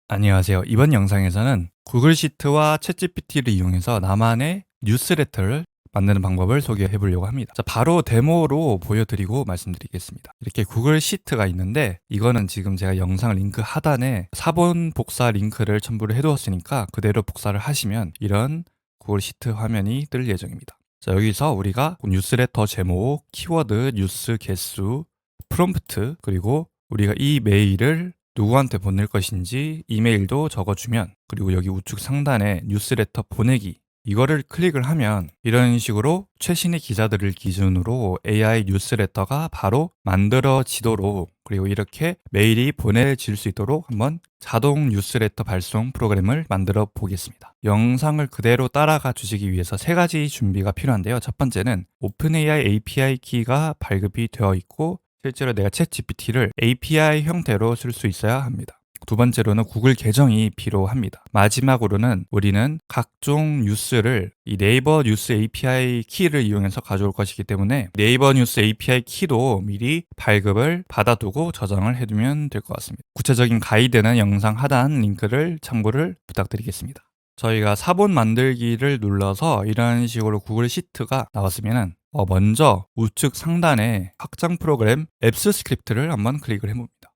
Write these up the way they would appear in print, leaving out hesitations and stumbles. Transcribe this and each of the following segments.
안녕하세요. 이번 영상에서는 구글 시트와 챗GPT를 이용해서 나만의 뉴스레터를 만드는 방법을 소개해 보려고 합니다. 자, 바로 데모로 보여드리고 말씀드리겠습니다. 이렇게 구글 시트가 있는데 이거는 지금 제가 영상 링크 하단에 사본 복사 링크를 첨부를 해두었으니까 그대로 복사를 하시면 이런 구글 시트 화면이 뜰 예정입니다. 자, 여기서 우리가 뉴스레터 제목, 키워드, 뉴스 개수, 프롬프트, 그리고 우리가 이 메일을 누구한테 보낼 것인지 이메일도 적어주면, 그리고 여기 우측 상단에 뉴스레터 보내기 이거를 클릭을 하면 이런 식으로 최신의 기사들을 기준으로 AI 뉴스레터가 바로 만들어지도록, 그리고 이렇게 메일이 보내질 수 있도록 한번 자동 뉴스레터 발송 프로그램을 만들어 보겠습니다. 영상을 그대로 따라가 주시기 위해서 세 가지 준비가 필요한데요. 첫 번째는 오픈AI API 키가 발급이 되어 있고 실제로 내가 챗GPT를 API 형태로 쓸 수 있어야 합니다. 두 번째로는 구글 계정이 필요합니다. 마지막으로는 우리는 각종 뉴스를 이 네이버 뉴스 API 키를 이용해서 가져올 것이기 때문에 네이버 뉴스 API 키도 미리 발급을 받아두고 저장을 해두면 될 것 같습니다. 구체적인 가이드는 영상 하단 링크를 참고를 부탁드리겠습니다. 저희가 사본 만들기를 눌러서 이런 식으로 구글 시트가 나왔으면 먼저 우측 상단에 확장 프로그램 앱스 스크립트를 한번 클릭을 해봅니다.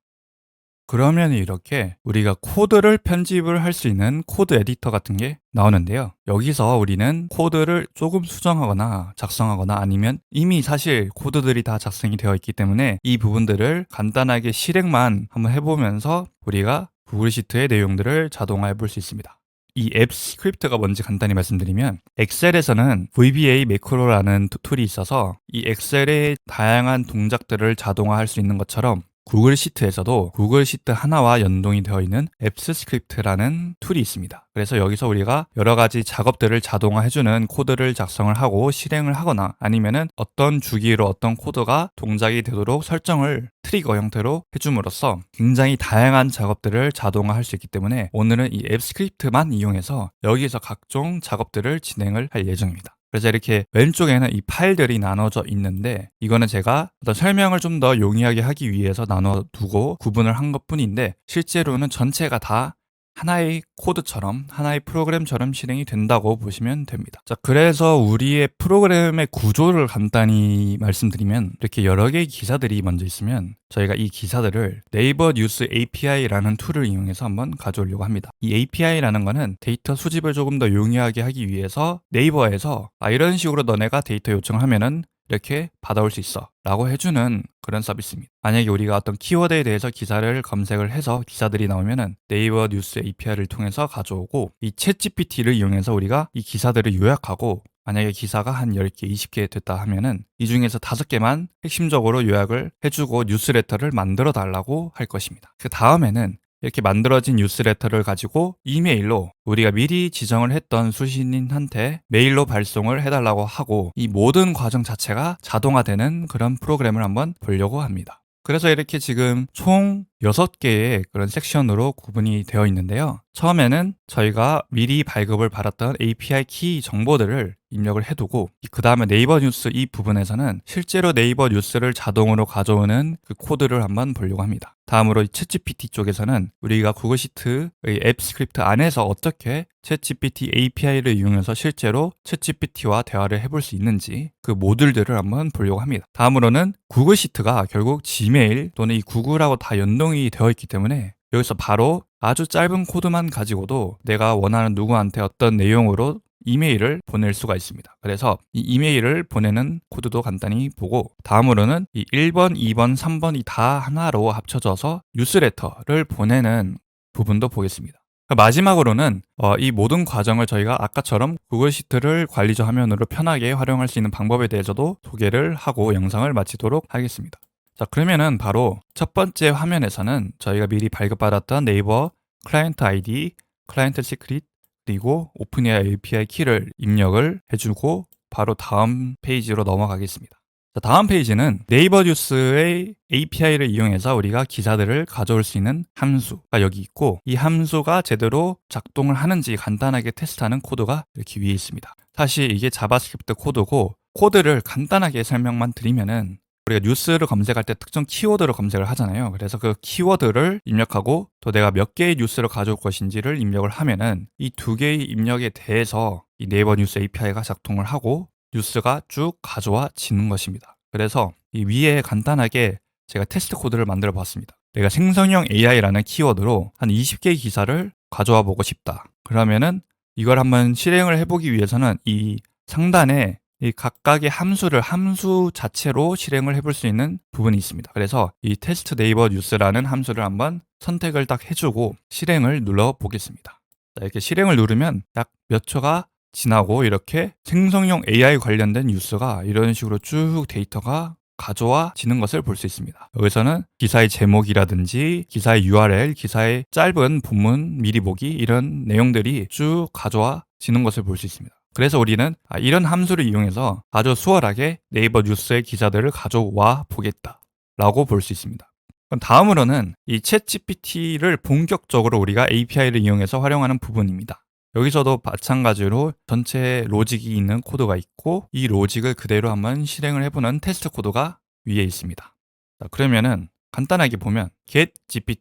그러면 이렇게 우리가 코드를 편집을 할 수 있는 코드 에디터 같은 게 나오는데요. 여기서 우리는 코드를 조금 수정하거나 작성하거나 아니면 이미 사실 코드들이 다 작성이 되어 있기 때문에 이 부분들을 간단하게 실행만 한번 해보면서 우리가 구글 시트의 내용들을 자동화해 볼 수 있습니다. 이 앱 스크립트가 뭔지 간단히 말씀드리면, 엑셀에서는 VBA 매크로라는 툴이 있어서 이 엑셀의 다양한 동작들을 자동화할 수 있는 것처럼 구글 시트에서도 구글 시트 하나와 연동이 되어 있는 앱스 스크립트라는 툴이 있습니다. 그래서 여기서 우리가 여러 가지 작업들을 자동화해주는 코드를 작성을 하고 실행을 하거나 아니면은 어떤 주기로 어떤 코드가 동작이 되도록 설정을 트리거 형태로 해줌으로써 굉장히 다양한 작업들을 자동화할 수 있기 때문에 오늘은 이 앱 스크립트만 이용해서 여기서 각종 작업들을 진행을 할 예정입니다. 그래서 이렇게 왼쪽에는 이 파일들이 나눠져 있는데 이거는 제가 어떤 설명을 좀 더 용이하게 하기 위해서 나눠두고 구분을 한 것뿐인데 실제로는 전체가 다 하나의 코드처럼 하나의 프로그램처럼 실행이 된다고 보시면 됩니다. 자, 그래서 우리의 프로그램의 구조를 간단히 말씀드리면 이렇게 여러 개의 기사들이 먼저 있으면 저희가 이 기사들을 네이버 뉴스 API라는 툴을 이용해서 한번 가져오려고 합니다. 이 API라는 거는 데이터 수집을 조금 더 용이하게 하기 위해서 네이버에서 이런 식으로 너네가 데이터 요청하면은 이렇게 받아올 수 있어 라고 해주는 그런 서비스입니다. 만약에 우리가 어떤 키워드에 대해서 기사를 검색을 해서 기사들이 나오면은 네이버 뉴스 API를 통해서 가져오고, 이 챗GPT를 이용해서 우리가 이 기사들을 요약하고, 만약에 기사가 한 10개, 20개 됐다 하면은 이 중에서 5개만 핵심적으로 요약을 해주고 뉴스레터를 만들어 달라고 할 것입니다. 그 다음에는 이렇게 만들어진 뉴스레터를 가지고 이메일로 우리가 미리 지정을 했던 수신인한테 메일로 발송을 해달라고 하고, 이 모든 과정 자체가 자동화되는 그런 프로그램을 한번 보려고 합니다. 그래서 이렇게 지금 총 6개의 그런 섹션으로 구분이 되어 있는데요. 처음에는 저희가 미리 발급을 받았던 API 키 정보들을 입력을 해두고, 그 다음에 네이버 뉴스 이 부분에서는 실제로 네이버 뉴스를 자동으로 가져오는 그 코드를 한번 보려고 합니다. 다음으로 챗GPT 쪽에서는 우리가 구글 시트의 앱 스크립트 안에서 어떻게 챗GPT API를 이용해서 실제로 챗GPT와 대화를 해볼 수 있는지 그 모듈들을 한번 보려고 합니다. 다음으로는 구글 시트가 결국 지메일 또는 이 구글하고 다 연동이 되어 있기 때문에 여기서 바로 아주 짧은 코드만 가지고도 내가 원하는 누구한테 어떤 내용으로 이메일을 보낼 수가 있습니다. 그래서 이 이메일을 보내는 코드도 간단히 보고, 다음으로는 이 1번, 2번, 3번이 다 하나로 합쳐져서 뉴스레터를 보내는 부분도 보겠습니다. 마지막으로는 이 모든 과정을 저희가 아까처럼 구글 시트를 관리자 화면으로 편하게 활용할 수 있는 방법에 대해서도 소개를 하고 영상을 마치도록 하겠습니다. 자, 그러면은 바로 첫 번째 화면에서는 저희가 미리 발급받았던 네이버 클라이언트 아이디, 클라이언트 시크릿, 그리고 오픈AI API 키를 입력을 해주고 바로 다음 페이지로 넘어가겠습니다. 자, 다음 페이지는 네이버 뉴스의 API를 이용해서 우리가 기사들을 가져올 수 있는 함수가 여기 있고, 이 함수가 제대로 작동을 하는지 간단하게 테스트하는 코드가 이렇게 위에 있습니다. 사실 이게 자바스크립트 코드고, 코드를 간단하게 설명만 드리면은 우리가 뉴스를 검색할 때 특정 키워드를 검색을 하잖아요. 그래서 그 키워드를 입력하고 또 내가 몇 개의 뉴스를 가져올 것인지를 입력을 하면은 이 두 개의 입력에 대해서 이 네이버 뉴스 API가 작동을 하고 뉴스가 쭉 가져와지는 것입니다. 그래서 이 위에 간단하게 제가 테스트 코드를 만들어 봤습니다. 내가 생성형 AI라는 키워드로 한 20개의 기사를 가져와 보고 싶다. 그러면은 이걸 한번 실행을 해보기 위해서는 이 상단에 이 각각의 함수 자체로 실행을 해볼 수 있는 부분이 있습니다. 그래서 이 테스트 네이버 뉴스라는 함수를 한번 선택을 딱 해주고 실행을 눌러 보겠습니다. 자, 이렇게 실행을 누르면 딱 몇 초가 지나고 이렇게 생성형 AI 관련된 뉴스가 이런 식으로 쭉 데이터가 가져와지는 것을 볼 수 있습니다. 여기서는 기사의 제목이라든지 기사의 URL, 기사의 짧은 본문 미리 보기 이런 내용들이 쭉 가져와지는 것을 볼 수 있습니다. 그래서 우리는 이런 함수를 이용해서 아주 수월하게 네이버 뉴스의 기사들을 가져와 보겠다 라고 볼 수 있습니다. 그럼 다음으로는 이 챗GPT를 본격적으로 우리가 API를 이용해서 활용하는 부분입니다. 여기서도 마찬가지로 전체 로직이 있는 코드가 있고 이 로직을 그대로 한번 실행을 해보는 테스트 코드가 위에 있습니다. 자, 그러면은 간단하게 보면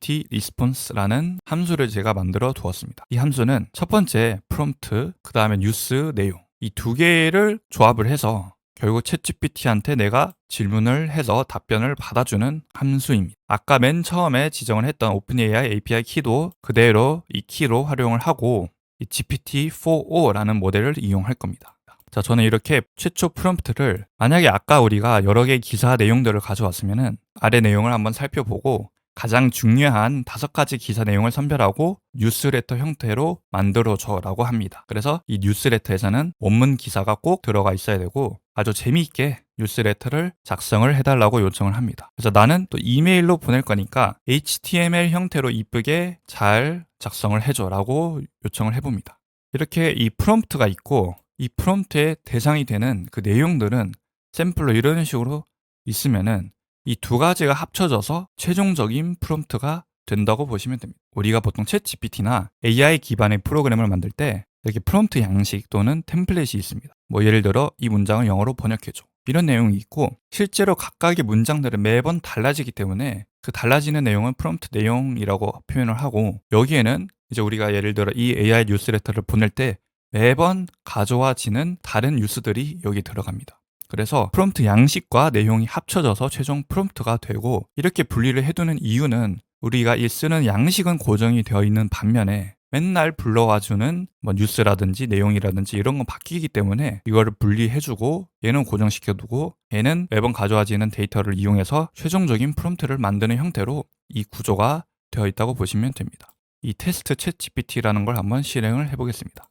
getGPTResponse라는 함수를 제가 만들어 두었습니다. 이 함수는 첫 번째 프롬프트, 그 다음에 뉴스 내용 이 두 개를 조합을 해서 결국 챗GPT한테 내가 질문을 해서 답변을 받아주는 함수입니다. 아까 맨 처음에 지정을 했던 OpenAI API 키도 그대로 이 키로 활용을 하고 이 GPT-4o라는 모델을 이용할 겁니다. 자, 저는 이렇게 최초 프롬프트를 만약에 아까 우리가 여러 개의 기사 내용들을 가져왔으면은 아래 내용을 한번 살펴보고 가장 중요한 5가지 기사 내용을 선별하고 뉴스레터 형태로 만들어줘라고 합니다. 그래서 이 뉴스레터에서는 원문 기사가 꼭 들어가 있어야 되고 아주 재미있게 뉴스레터를 작성을 해달라고 요청을 합니다. 그래서 나는 또 이메일로 보낼 거니까 HTML 형태로 이쁘게 잘 작성을 해줘라고 요청을 해봅니다. 이렇게 이 프롬프트가 있고 이 프롬프트의 대상이 되는 그 내용들은 샘플로 이런 식으로 있으면은 이 두 가지가 합쳐져서 최종적인 프롬프트가 된다고 보시면 됩니다. 우리가 보통 챗 GPT나 AI 기반의 프로그램을 만들 때 이렇게 프롬프트 양식 또는 템플릿이 있습니다. 뭐 예를 들어 이 문장을 영어로 번역해줘. 이런 내용이 있고 실제로 각각의 문장들은 매번 달라지기 때문에 그 달라지는 내용은 프롬프트 내용이라고 표현을 하고 여기에는 이제 우리가 예를 들어 이 AI 뉴스레터를 보낼 때 매번 가져와지는 다른 뉴스들이 여기 들어갑니다. 그래서 프롬프트 양식과 내용이 합쳐져서 최종 프롬프트가 되고 이렇게 분리를 해두는 이유는 우리가 이 쓰는 양식은 고정이 되어 있는 반면에 맨날 불러와주는 뭐 뉴스라든지 내용이라든지 이런 건 바뀌기 때문에 이거를 분리해주고 얘는 고정시켜두고 얘는 매번 가져와지는 데이터를 이용해서 최종적인 프롬프트를 만드는 형태로 이 구조가 되어 있다고 보시면 됩니다. 이 테스트 챗 GPT라는 걸 한번 실행을 해보겠습니다.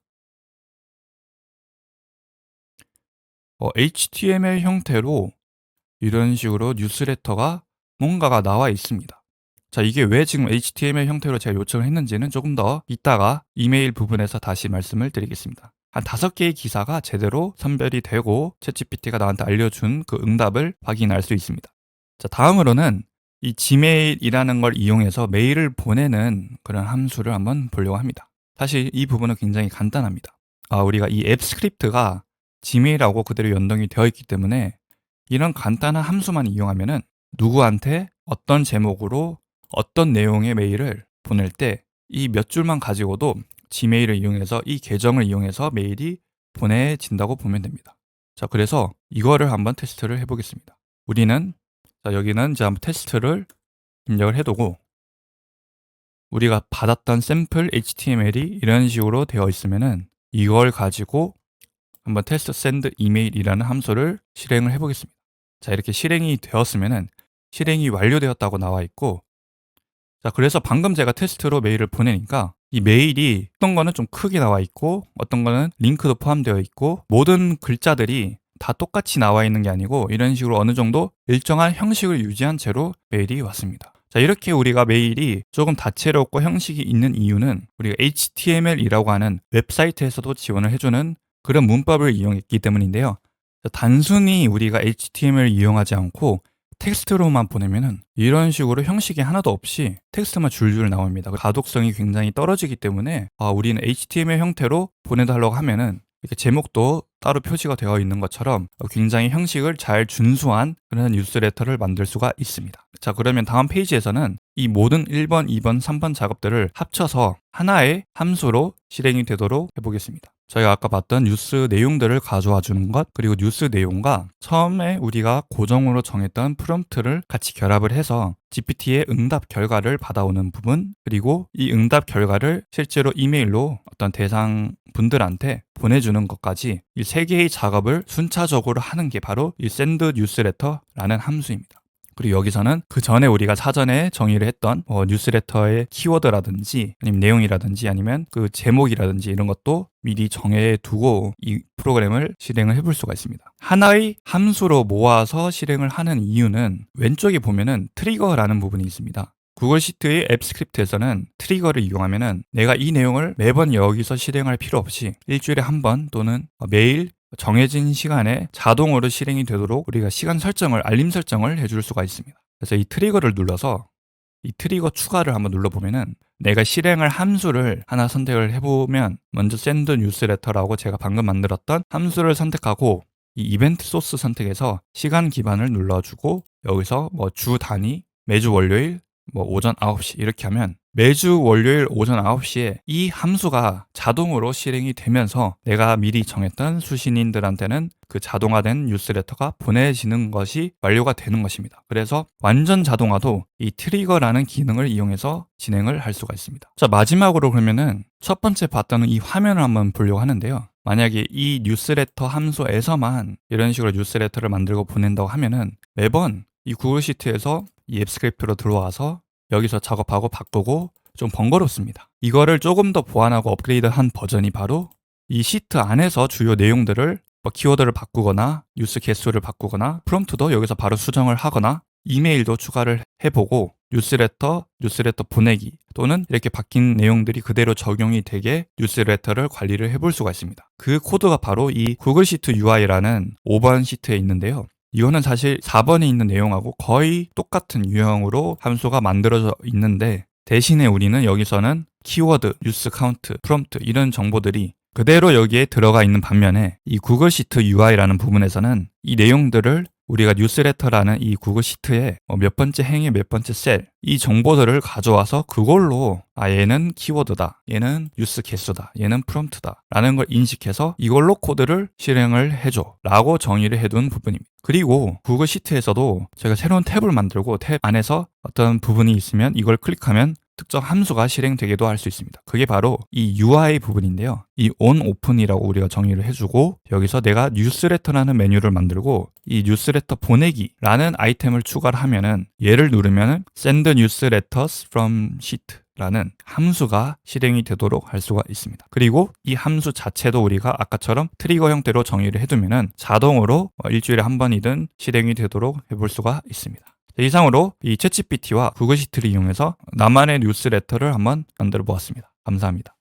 HTML 형태로 이런 식으로 뉴스레터가 뭔가가 나와 있습니다. 자, 이게 왜 지금 HTML 형태로 제가 요청을 했는지는 조금 더 이따가 이메일 부분에서 다시 말씀을 드리겠습니다. 한 5개의 기사가 제대로 선별이 되고 챗GPT가 나한테 알려준 그 응답을 확인할 수 있습니다. 자, 다음으로는 이 Gmail이라는 걸 이용해서 메일을 보내는 그런 함수를 한번 보려고 합니다. 사실 이 부분은 굉장히 간단합니다. 우리가 이 앱 스크립트가 Gmail하고 그대로 연동이 되어 있기 때문에 이런 간단한 함수만 이용하면은 누구한테 어떤 제목으로 어떤 내용의 메일을 보낼 때 이 몇 줄만 가지고도 Gmail을 이용해서 이 계정을 이용해서 메일이 보내진다고 보면 됩니다. 자, 그래서 이거를 한번 테스트를 해보겠습니다. 우리는 여기는 이제 한번 테스트를 입력을 해두고 우리가 받았던 샘플 HTML이 이런 식으로 되어 있으면은 이걸 가지고 한번 테스트 샌드 이메일이라는 함수를 실행을 해보겠습니다. 자, 이렇게 실행이 되었으면은 실행이 완료되었다고 나와 있고 자, 그래서 방금 제가 테스트로 메일을 보내니까 이 메일이 어떤 거는 좀 크게 나와 있고 어떤 거는 링크도 포함되어 있고 모든 글자들이 다 똑같이 나와 있는 게 아니고 이런 식으로 어느 정도 일정한 형식을 유지한 채로 메일이 왔습니다. 자, 이렇게 우리가 메일이 조금 다채롭고 형식이 있는 이유는 우리가 HTML이라고 하는 웹사이트에서도 지원을 해주는 그런 문법을 이용했기 때문인데요. 단순히 우리가 HTML을 이용하지 않고 텍스트로만 보내면은 이런 식으로 형식이 하나도 없이 텍스트만 줄줄 나옵니다. 가독성이 굉장히 떨어지기 때문에 우리는 HTML 형태로 보내달라고 하면은 이렇게 제목도 따로 표시가 되어 있는 것처럼 굉장히 형식을 잘 준수한 그런 뉴스레터를 만들 수가 있습니다. 자, 그러면 다음 페이지에서는 이 모든 1번, 2번, 3번 작업들을 합쳐서 하나의 함수로 실행이 되도록 해보겠습니다. 저희가 아까 봤던 뉴스 내용들을 가져와 주는 것, 그리고 뉴스 내용과 처음에 우리가 고정으로 정했던 프롬프트를 같이 결합을 해서 GPT의 응답 결과를 받아오는 부분, 그리고 이 응답 결과를 실제로 이메일로 어떤 대상 분들한테 보내주는 것까지 이 세 개의 작업을 순차적으로 하는 게 바로 이 send newsletter라는 함수입니다. 그리고 여기서는 그 전에 우리가 사전에 정의를 했던 뉴스레터의 키워드라든지 아니면 내용이라든지 아니면 그 제목이라든지 이런 것도 미리 정해두고 이 프로그램을 실행을 해볼 수가 있습니다. 하나의 함수로 모아서 실행을 하는 이유는 왼쪽에 보면은 트리거라는 부분이 있습니다. 구글 시트의 앱 스크립트에서는 트리거를 이용하면은 내가 이 내용을 매번 여기서 실행할 필요 없이 일주일에 한 번 또는 매일 정해진 시간에 자동으로 실행이 되도록 우리가 시간 설정을, 알림 설정을 해줄 수가 있습니다. 그래서 이 트리거를 눌러서 이 트리거 추가를 한번 눌러보면은 내가 실행할 함수를 하나 선택을 해보면 먼저 send newsletter라고 제가 방금 만들었던 함수를 선택하고 이 이벤트 소스 선택해서 시간 기반을 눌러주고 여기서 주 단위, 매주 월요일, 오전 9시 이렇게 하면 매주 월요일 오전 9시에 이 함수가 자동으로 실행이 되면서 내가 미리 정했던 수신인들한테는 그 자동화된 뉴스레터가 보내지는 것이 완료가 되는 것입니다. 그래서 완전 자동화도 이 트리거라는 기능을 이용해서 진행을 할 수가 있습니다. 자, 마지막으로 그러면은 첫 번째 봤던 이 화면을 한번 보려고 하는데요. 만약에 이 뉴스레터 함수에서만 이런 식으로 뉴스레터를 만들고 보낸다고 하면은 매번 이 구글 시트에서 이 앱 스크립트로 들어와서 여기서 작업하고 바꾸고 좀 번거롭습니다. 이거를 조금 더 보완하고 업그레이드한 버전이 바로 이 시트 안에서 주요 내용들을 키워드를 바꾸거나 뉴스 개수를 바꾸거나 프롬프트도 여기서 바로 수정을 하거나 이메일도 추가를 해보고 뉴스레터 보내기 또는 이렇게 바뀐 내용들이 그대로 적용이 되게 뉴스레터를 관리를 해볼 수가 있습니다. 그 코드가 바로 이 구글 시트 UI라는 5번 시트에 있는데요. 이거는 사실 4번에 있는 내용하고 거의 똑같은 유형으로 함수가 만들어져 있는데 대신에 우리는 여기서는 키워드, 뉴스 카운트, 프롬프트 이런 정보들이 그대로 여기에 들어가 있는 반면에 이 구글 시트 UI라는 부분에서는 이 내용들을 우리가 뉴스레터라는 이 구글 시트에 몇 번째 행의 몇 번째 셀 이 정보들을 가져와서 그걸로 얘는 키워드다, 얘는 뉴스 개수다, 얘는 프롬프트다 라는 걸 인식해서 이걸로 코드를 실행을 해줘 라고 정의를 해둔 부분입니다. 그리고 구글 시트에서도 제가 새로운 탭을 만들고 탭 안에서 어떤 부분이 있으면 이걸 클릭하면 특정 함수가 실행되기도 할 수 있습니다. 그게 바로 이 UI 부분인데요. 이 on, open이라고 우리가 정의를 해주고 여기서 내가 뉴스레터라는 메뉴를 만들고 이 뉴스레터 보내기라는 아이템을 추가를 하면은 얘를 누르면은 send newsletters from sheet 라는 함수가 실행이 되도록 할 수가 있습니다. 그리고 이 함수 자체도 우리가 아까처럼 트리거 형태로 정의를 해두면은 자동으로 일주일에 한 번이든 실행이 되도록 해볼 수가 있습니다. 이상으로 이 챗GPT와 구글 시트를 이용해서 나만의 뉴스레터를 한번 만들어 보았습니다. 감사합니다.